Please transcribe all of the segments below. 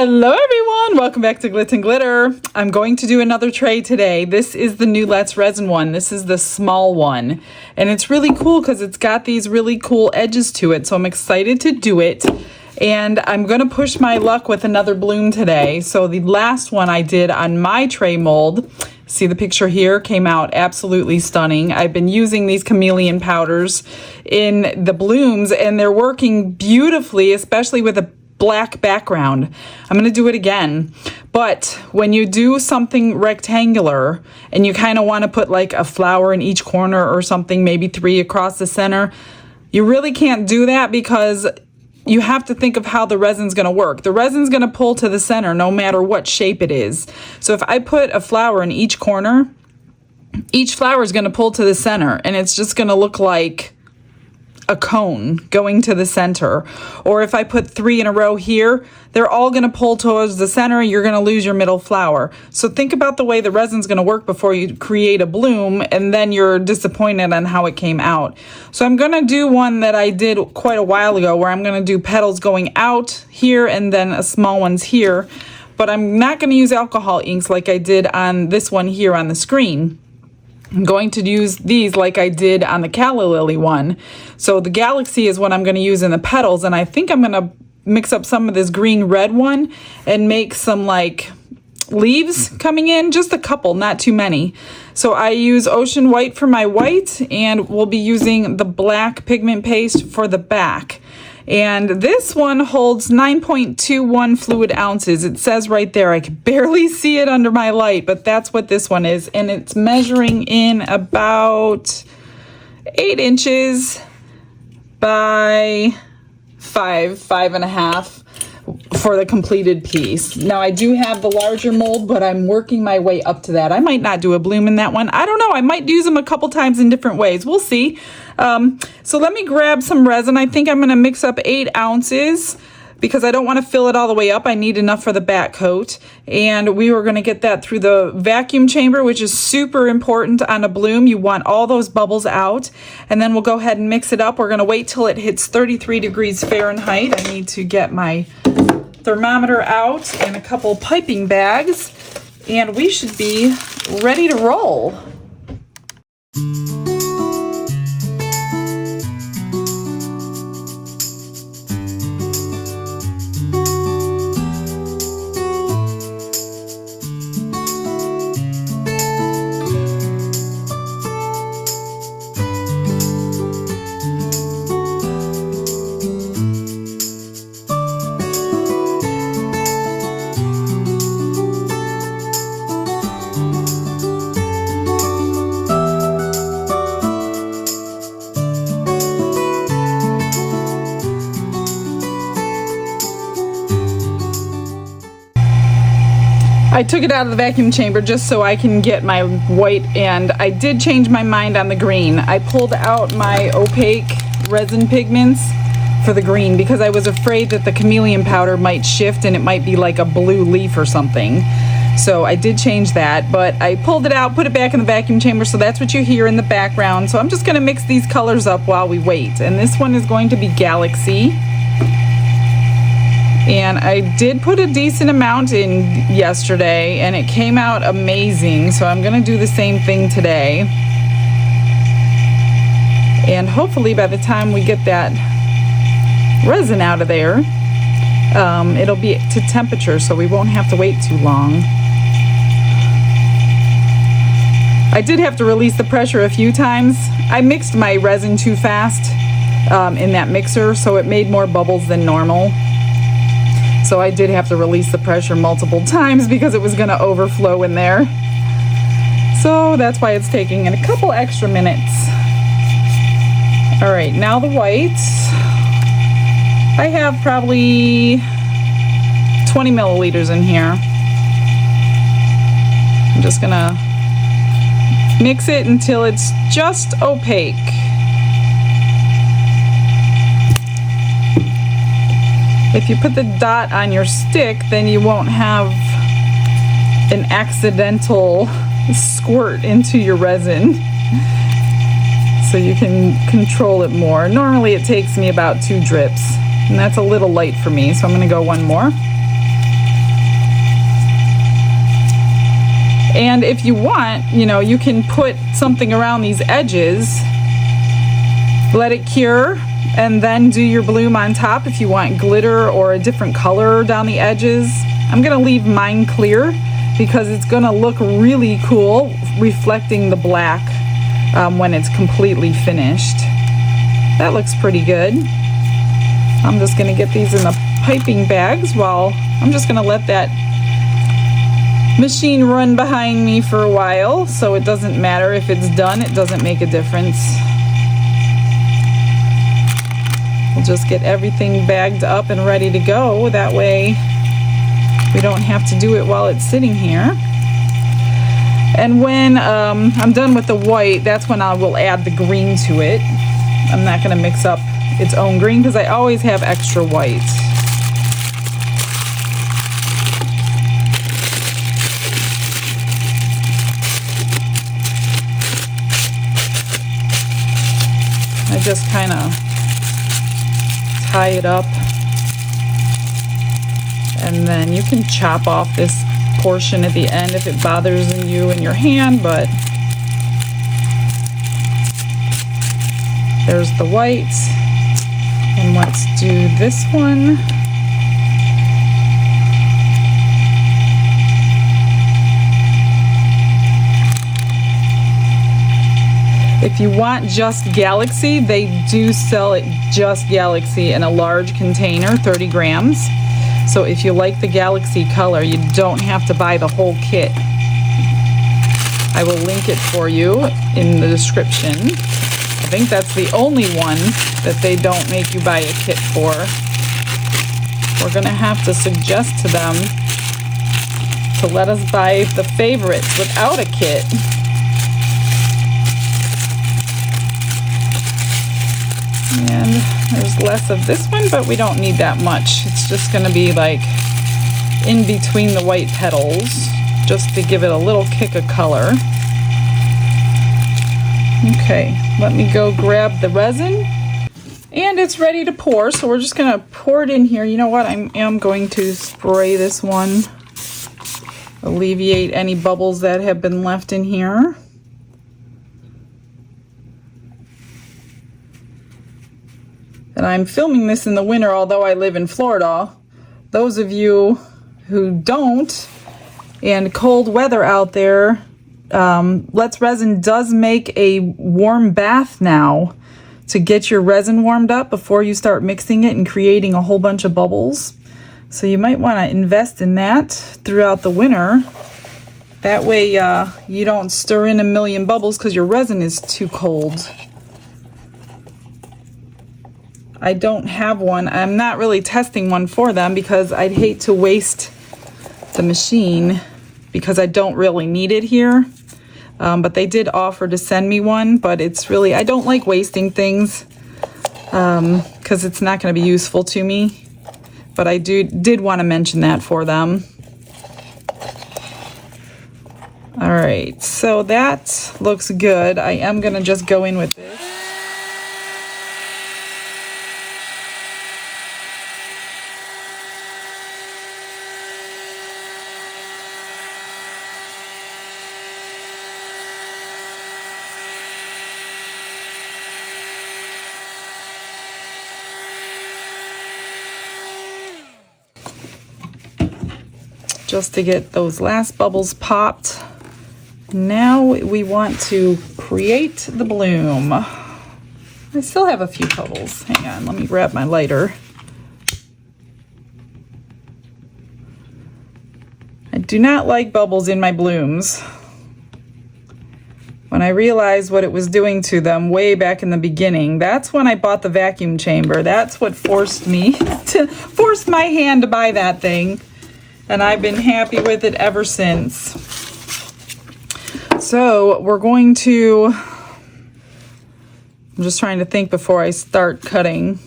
Hello everyone, welcome back to Glitz and Glitter. I'm going to do another tray today. This is the new Let's Resin one. This is the small one. And it's really cool because it's got these really cool edges to it. So I'm excited to do it. And I'm going to push my luck with another bloom today. So the last one I did on my tray mold, see the picture here, came out absolutely stunning. I've been using these Chameleon powders in the blooms and they're working beautifully, especially with a black background. I'm going to do it again. But when you do something rectangular and you kind of want to put like a flower in each corner or something, maybe 3 across the center, you really can't do that because you have to think of how the resin's going to work. The resin's going to pull to the center no matter what shape it is. So if I put a flower in each corner, each flower is going to pull to the center and it's just going to look like a cone going to the center. Or if I put 3 in a row here, they're all going to pull towards the center. You're going to lose your middle flower. So think about the way the resin's going to work before you create a bloom, and then you're disappointed on how it came out. So I'm going to do one that I did quite a while ago where I'm going to do petals going out here and then a small ones here. But I'm not going to use alcohol inks like I did on this one here on the screen. I'm going to use these like I did on the Calla Lily one. So the Galaxy is what I'm going to use in the petals, and I think I'm going to mix up some of this green red one and make some like leaves coming in, just a couple, not too many. So I use Ocean White for my white, and we'll be using the black pigment paste for the back. And this one holds 9.21 fluid ounces. It says right there, I can barely see it under my light, but that's what this one is. And it's measuring in about 8 inches by 5.5 for the completed piece. Now I do have the larger mold, but I'm working my way up to that. I might not do a bloom in that one. I don't know. I might use them a couple times in different ways. We'll see. So let me grab some resin. I think I'm going to mix up 8 ounces because I don't want to fill it all the way up. I need enough for the back coat. And we were going to get that through the vacuum chamber, which is super important on a bloom. You want all those bubbles out. And then we'll go ahead and mix it up. We're going to wait till it hits 33 degrees Fahrenheit. I need to get my thermometer out and a couple piping bags. And we should be ready to roll. I took it out of the vacuum chamber just so I can get my white, and I did change my mind on the green. I pulled out my opaque resin pigments for the green because I was afraid that the Chameleon powder might shift and it might be like a blue leaf or something. So I did change that, but I pulled it out, put it back in the vacuum chamber, so that's what you hear in the background. So I'm just going to mix these colors up while we wait. And this one is going to be Galaxy. And I did put a decent amount in yesterday and it came out amazing. So I'm going to do the same thing today. And hopefully by the time we get that resin out of there, it'll be to temperature so we won't have to wait too long. I did have to release the pressure a few times. I mixed my resin too fast in that mixer, so it made more bubbles than normal. So I did have to release the pressure multiple times because it was going to overflow in there. So that's why it's taking a couple extra minutes. All right, now the whites. I have probably 20 milliliters in here. I'm just going to mix it until it's just opaque. If you put the dot on your stick, then you won't have an accidental squirt into your resin. So you can control it more. Normally it takes me about 2 drips, and that's a little light for me, so I'm going to go 1 more. And if you want, you know, you can put something around these edges, let it cure, and then do your bloom on top if you want glitter or a different color down the edges. I'm gonna leave mine clear because it's gonna look really cool reflecting the black when it's completely finished. That looks pretty good. I'm just gonna get these in the piping bags while I'm just gonna let that machine run behind me for a while, so it doesn't matter if it's done, it doesn't make a difference. We'll just get everything bagged up and ready to go. That way we don't have to do it while it's sitting here. And when I'm done with the white, that's when I will add the green to it. I'm not going to mix up its own green because I always have extra white. I just kind of tie it up, and then you can chop off this portion at the end if it bothers you in your hand, but there's the white. And let's do this one. If you want just Galaxy, they do sell it just Galaxy in a large container, 30 grams. So if you like the Galaxy color, you don't have to buy the whole kit. I will link it for you in the description. I think that's the only one that they don't make you buy a kit for. We're gonna have to suggest to them to let us buy the favorites without a kit. And there's less of this one, but we don't need that much. It's just going to be like in between the white petals, just to give it a little kick of color. Okay, let me go grab the resin. And it's ready to pour, so we're just going to pour it in here. You know what? I am going to spray this one, alleviate any bubbles that have been left in here. And I'm filming this in the winter, although I live in Florida. Those of you who don't, and cold weather out there, Let's Resin does make a warm bath now to get your resin warmed up before you start mixing it and creating a whole bunch of bubbles. So you might want to invest in that throughout the winter. That way you don't stir in a million bubbles because your resin is too cold. I don't have one. I'm not really testing one for them because I'd hate to waste the machine because I don't really need it here. But they did offer to send me one, but it's really, I don't like wasting things because it's not going to be useful to me. But I did want to mention that for them. All right, so that looks good. I am going to just go in with this. Just to get those last bubbles popped. Now we want to create the bloom. I still have a few bubbles. Hang on, let me grab my lighter. I do not like bubbles in my blooms. When I realized what it was doing to them way back in the beginning, that's when I bought the vacuum chamber. That's what forced me to force my hand to buy that thing. And I've been happy with it ever since. So we're going to, I'm just trying to think before I start cutting.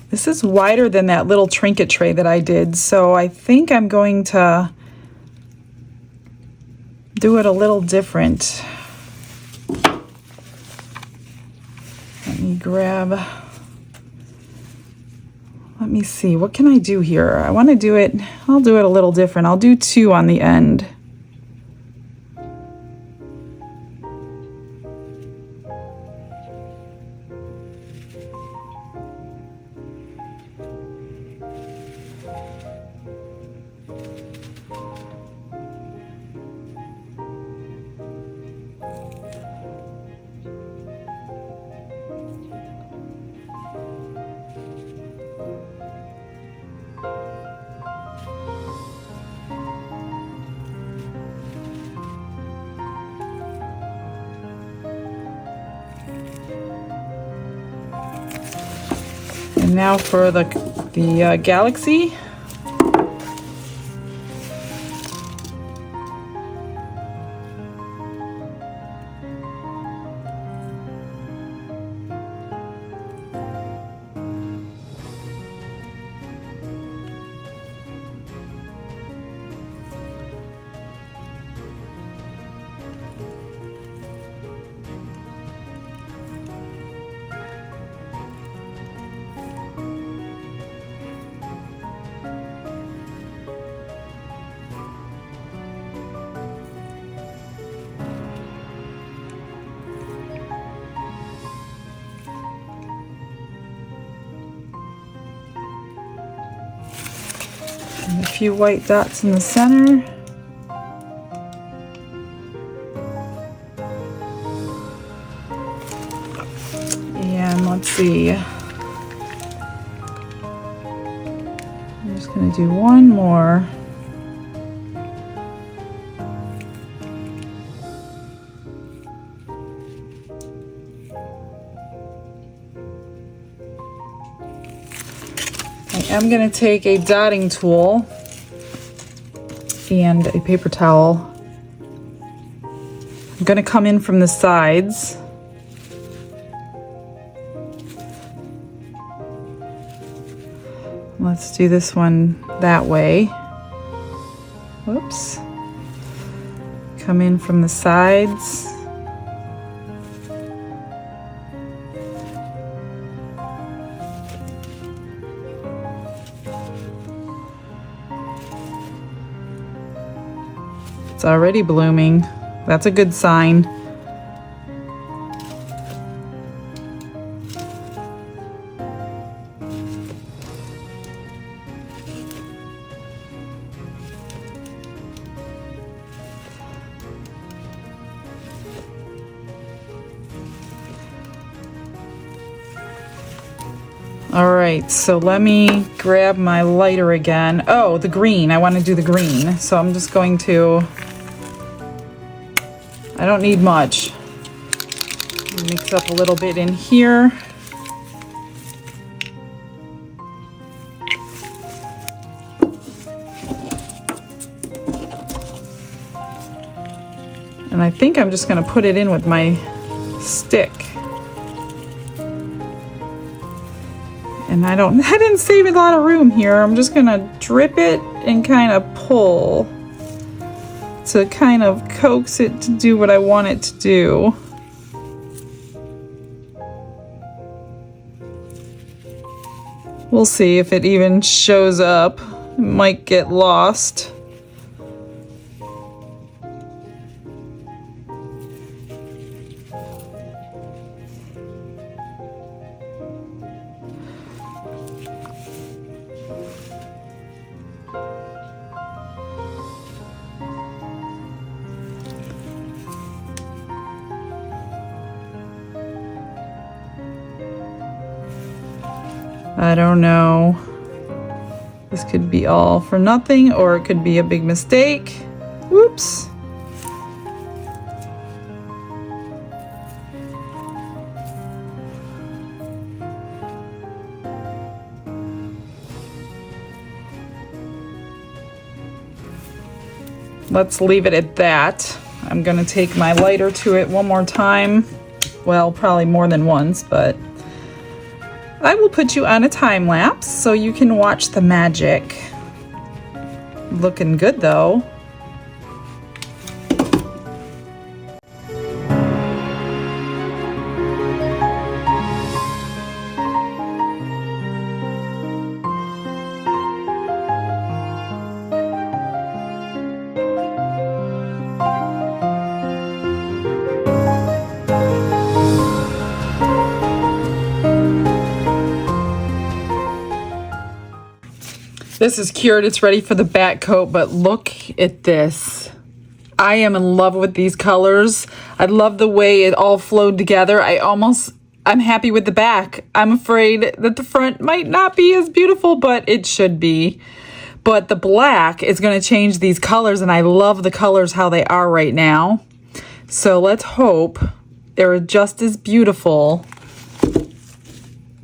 This is wider than that little trinket tray that I did. So I think I'm going to do it a little different. Let me grab Let me see, what can I do here? I want to do it, I'll do it a little different. I'll do 2 on the end. And now for the galaxy. And a few white dots in the center. And let's see. I'm just going to do one more. I'm going to take a dotting tool and a paper towel. I'm going to come in from the sides. Let's do this one that way. Whoops. Come in from the sides. It's already blooming. That's a good sign. All right, so let me grab my lighter again. Oh, the green. I want to do the green. So I'm just going to, I don't need much. Mix up a little bit in here. And I think I'm just going to put it in with my stick. And I didn't save a lot of room here. I'm just gonna drip it and kind of pull to kind of coax it to do what I want it to do. We'll see if it even shows up. It might get lost. I don't know. This could be all for nothing, or it could be a big mistake. Whoops. Let's leave it at that. I'm gonna take my lighter to it one more time. Well, probably more than once, but I will put you on a time lapse so you can watch the magic. Looking good though. This is cured, it's ready for the back coat, but look at this. I am in love with these colors. I love the way it all flowed together. I'm happy with the back. I'm afraid that the front might not be as beautiful, but it should be. But the black is going to change these colors, and I love the colors how they are right now. So let's hope they're just as beautiful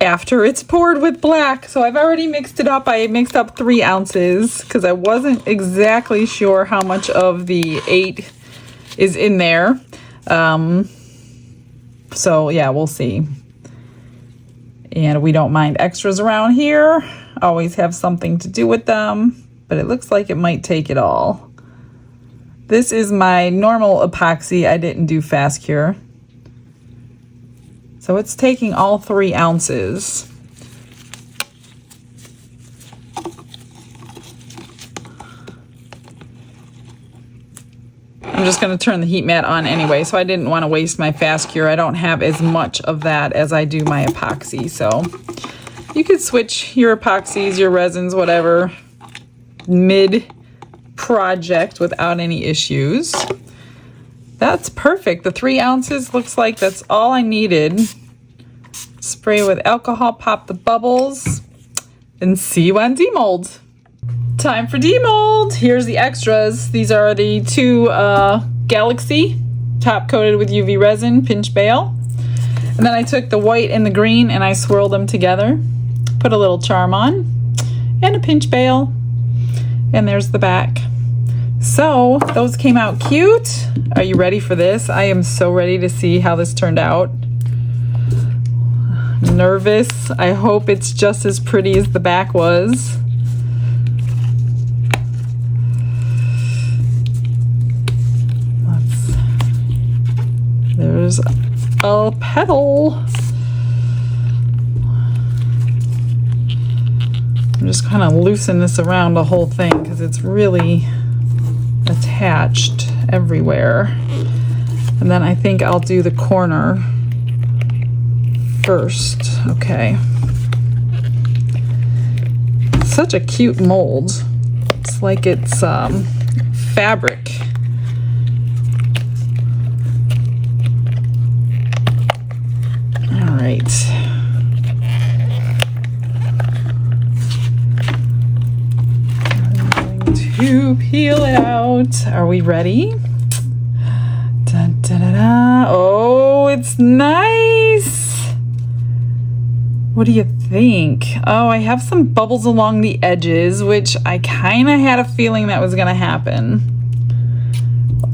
after it's poured with black. So I've already mixed it up. I mixed up 3 ounces because I wasn't exactly sure how much of the 8 is in there. So yeah, we'll see. And we don't mind extras around here. Always have something to do with them, but it looks like it might take it all. This is my normal epoxy. I didn't do fast cure. So it's taking all 3 ounces. I'm just going to turn the heat mat on anyway, so I didn't want to waste my fast cure. I don't have as much of that as I do my epoxy, so you could switch your epoxies, your resins, whatever, mid-project without any issues. That's perfect. The 3 ounces looks like that's all I needed. Spray with alcohol, pop the bubbles, and see you on demold. Time for demold. Here's the extras. These are the 2 Galaxy, top coated with UV resin, pinch bale. And then I took the white and the green and I swirled them together. Put a little charm on and a pinch bale. And there's the back. So those came out cute. Are you ready for this? I am so ready to see how this turned out. Nervous. I hope it's just as pretty as the back was. There's a petal. I'm just kind of loosen this around the whole thing because it's really attached everywhere. And then I think I'll do the corner first. Okay. Such a cute mold. It's like it's fabric. All right. To peel it out. Are we ready? Da, da, da, da. Oh, it's nice. What do you think? Oh, I have some bubbles along the edges, which I kind of had a feeling that was going to happen.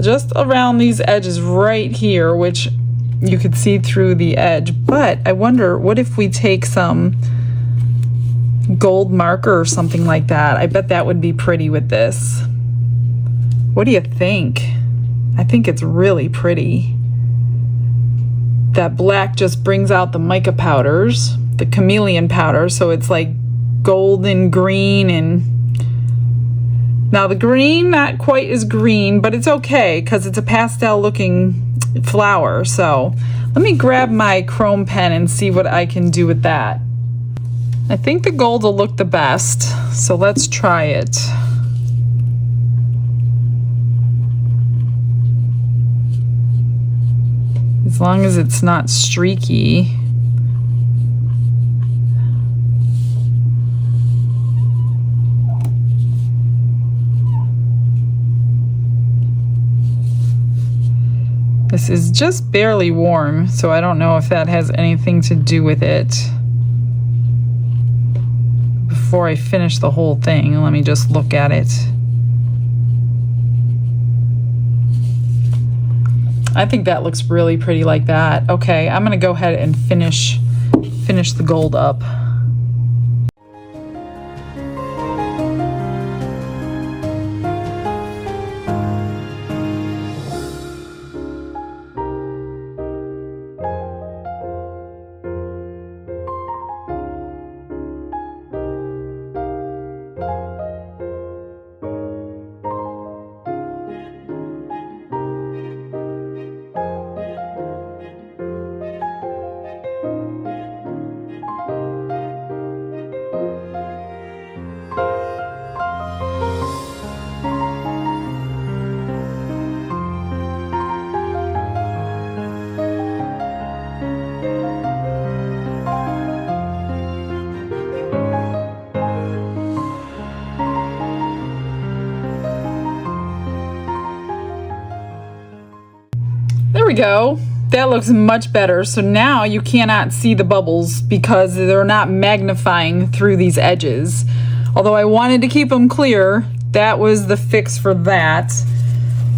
Just around these edges right here, which you could see through the edge. But I wonder, what if we take some gold marker or something like that? I bet that would be pretty with this. What do you think? I think it's really pretty. That black just brings out the mica powders, the Chameleon powder, so it's like golden green. And now the green, not quite as green, but it's okay because it's a pastel looking flower. So let me grab my chrome pen and see what I can do with that. I think the gold will look the best, so let's try it. As long as it's not streaky. This is just barely warm, so I don't know if that has anything to do with it. Before I finish the whole thing, let me just look at it. I think that looks really pretty like that. Okay, I'm gonna go ahead and finish the gold up. we go. That looks much better. So now you cannot see the bubbles because they're not magnifying through these edges. Although I wanted to keep them clear, that was the fix for that.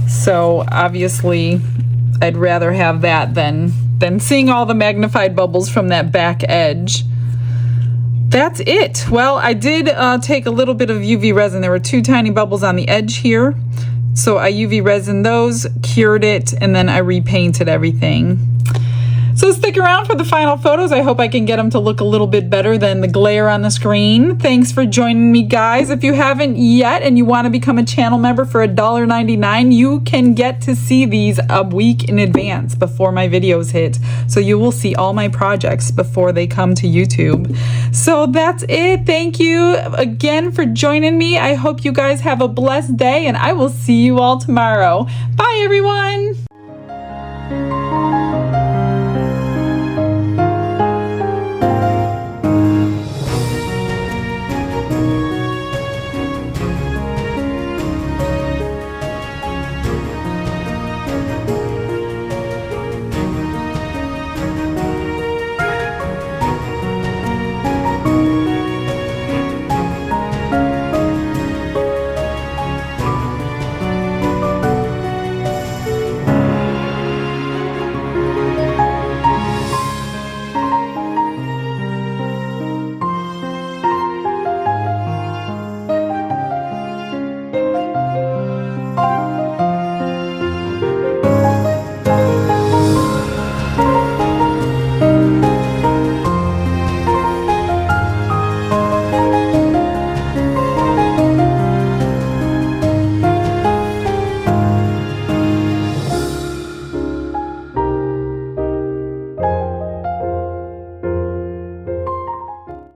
So obviously I'd rather have that than seeing all the magnified bubbles from that back edge. That's it. Well, I did take a little bit of UV resin. There were 2 tiny bubbles on the edge here. So I UV resin those, cured it, and then I repainted everything. So stick around for the final photos. I hope I can get them to look a little bit better than the glare on the screen. Thanks for joining me, guys. If you haven't yet and you want to become a channel member for $1.99, you can get to see these a week in advance before my videos hit. So you will see all my projects before they come to YouTube. So that's it. Thank you again for joining me. I hope you guys have a blessed day, and I will see you all tomorrow. Bye, everyone.